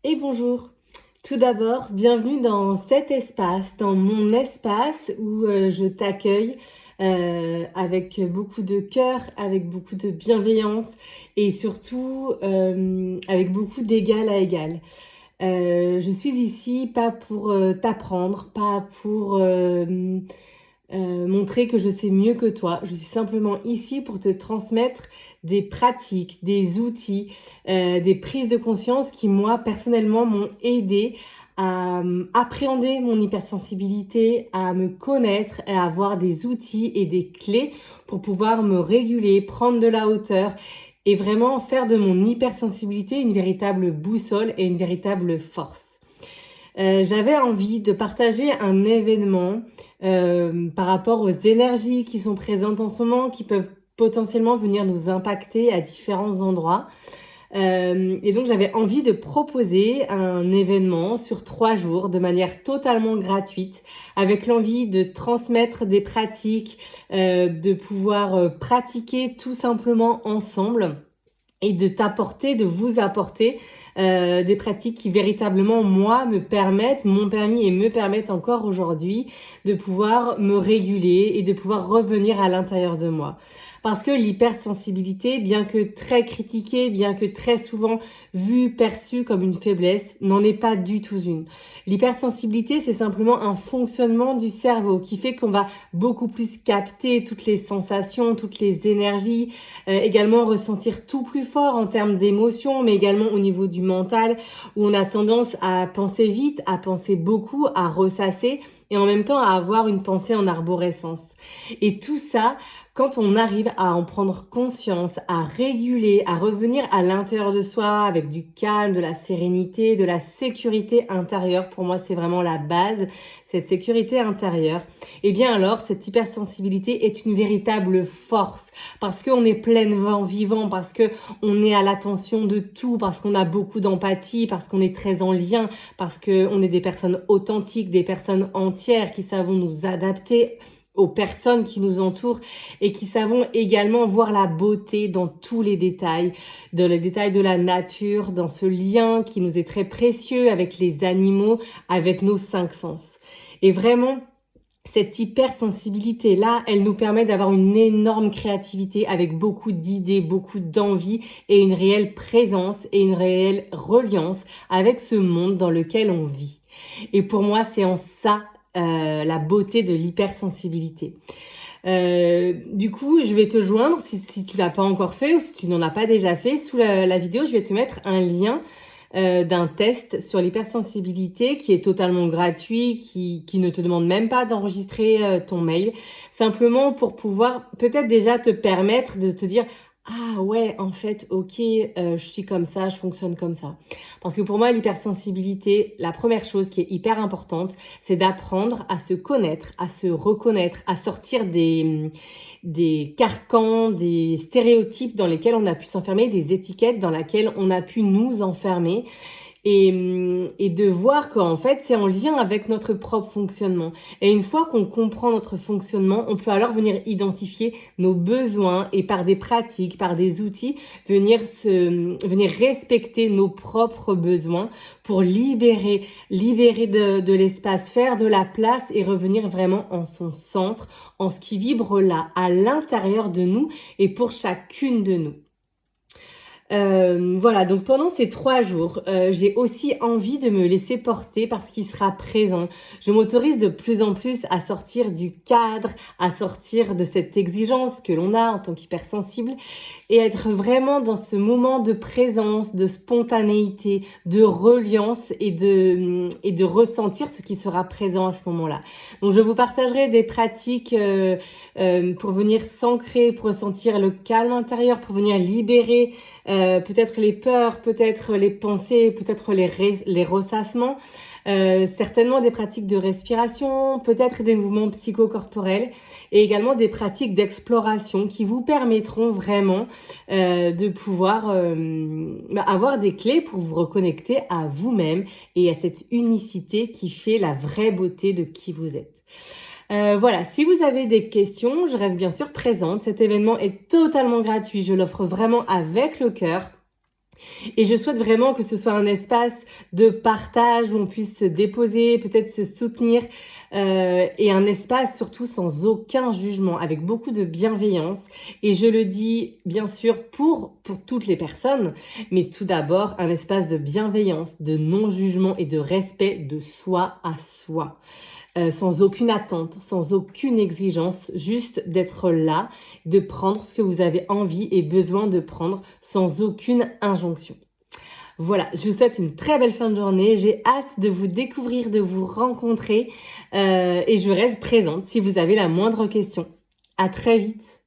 Et bonjour. Tout d'abord, bienvenue dans cet espace, dans mon espace où je t'accueille avec beaucoup de cœur, avec beaucoup de bienveillance et surtout avec beaucoup d'égal à égal. Je suis ici pas pour t'apprendre, pas pour montrer que je sais mieux que toi. Je suis simplement ici pour te transmettre des pratiques, des outils, des prises de conscience qui, moi, personnellement, m'ont aidé à appréhender mon hypersensibilité, à me connaître et à avoir des outils et des clés pour pouvoir me réguler, prendre de la hauteur et vraiment faire de mon hypersensibilité une véritable boussole et une véritable force. J'avais envie de partager un événement par rapport aux énergies qui sont présentes en ce moment, qui peuvent potentiellement venir nous impacter à différents endroits. Et donc j'avais envie de proposer un événement sur 3 jours de manière totalement gratuite, avec l'envie de transmettre des pratiques, de pouvoir pratiquer tout simplement ensemble et de t'apporter, de vous apporter des pratiques qui véritablement, moi, m'ont permis et me permettent encore aujourd'hui de pouvoir me réguler et de pouvoir revenir à l'intérieur de moi. Parce que l'hypersensibilité, bien que très critiquée, bien que très souvent vue, perçue comme une faiblesse, n'en est pas du tout une. L'hypersensibilité, c'est simplement un fonctionnement du cerveau qui fait qu'on va beaucoup plus capter toutes les sensations, toutes les énergies, également ressentir tout plus fort en termes d'émotions, mais également au niveau du mental, où on a tendance à penser vite, à penser beaucoup, à ressasser, et en même temps à avoir une pensée en arborescence. Et tout ça, quand on arrive à en prendre conscience, à réguler, à revenir à l'intérieur de soi avec du calme, de la sérénité, de la sécurité intérieure, pour moi c'est vraiment la base, cette sécurité intérieure, et bien alors cette hypersensibilité est une véritable force, parce qu'on est pleinement vivant, parce qu'on est à l'attention de tout, parce qu'on a beaucoup d'empathie, parce qu'on est très en lien, parce qu'on est des personnes authentiques, des personnes entières qui savons nous adapter aux personnes qui nous entourent et qui savons également voir la beauté dans tous les détails, dans les détails de la nature, dans ce lien qui nous est très précieux avec les animaux, avec nos 5 sens. Et vraiment, cette hypersensibilité-là, elle nous permet d'avoir une énorme créativité avec beaucoup d'idées, beaucoup d'envie et une réelle présence et une réelle reliance avec ce monde dans lequel on vit. Et pour moi, c'est en ça la beauté de l'hypersensibilité. Du coup, je vais te joindre si tu l'as pas encore fait ou si tu n'en as pas déjà fait. Sous la vidéo, je vais te mettre un lien d'un test sur l'hypersensibilité qui est totalement gratuit, qui ne te demande même pas d'enregistrer ton mail, simplement pour pouvoir peut-être déjà te permettre de te dire ah ouais, en fait, ok, je suis comme ça, je fonctionne comme ça. Parce que pour moi, l'hypersensibilité, la première chose qui est hyper importante, c'est d'apprendre à se connaître, à se reconnaître, à sortir des carcans, des stéréotypes dans lesquels on a pu s'enfermer, des étiquettes dans lesquelles on a pu nous enfermer et de voir qu'en fait, c'est en lien avec notre propre fonctionnement. Et une fois qu'on comprend notre fonctionnement, on peut alors venir identifier nos besoins et par des pratiques, par des outils, venir respecter nos propres besoins pour libérer de l'espace, faire de la place et revenir vraiment en son centre, en ce qui vibre là, à l'intérieur de nous et pour chacune de nous. Voilà, donc pendant ces 3 jours, j'ai aussi envie de me laisser porter par ce qui sera présent. Je m'autorise de plus en plus à sortir du cadre, à sortir de cette exigence que l'on a en tant qu'hypersensible et être vraiment dans ce moment de présence, de spontanéité, de reliance et de ressentir ce qui sera présent à ce moment-là. Donc je vous partagerai des pratiques pour venir s'ancrer, pour ressentir le calme intérieur, pour venir libérer peut-être les peurs, peut-être les pensées, peut-être les ressassements, certainement des pratiques de respiration, peut-être des mouvements psychocorporels et également des pratiques d'exploration qui vous permettront vraiment de pouvoir avoir des clés pour vous reconnecter à vous-même et à cette unicité qui fait la vraie beauté de qui vous êtes. Voilà, si vous avez des questions, je reste bien sûr présente. Cet événement est totalement gratuit, je l'offre vraiment avec le cœur. Et je souhaite vraiment que ce soit un espace de partage où on puisse se déposer, peut-être se soutenir, et un espace surtout sans aucun jugement, avec beaucoup de bienveillance. Et je le dis bien sûr pour toutes les personnes, mais tout d'abord un espace de bienveillance, de non-jugement et de respect de soi à soi. Sans aucune attente, sans aucune exigence, juste d'être là, de prendre ce que vous avez envie et besoin de prendre sans aucune injonction. Voilà, je vous souhaite une très belle fin de journée. J'ai hâte de vous découvrir, de vous rencontrer et je reste présente si vous avez la moindre question. À très vite.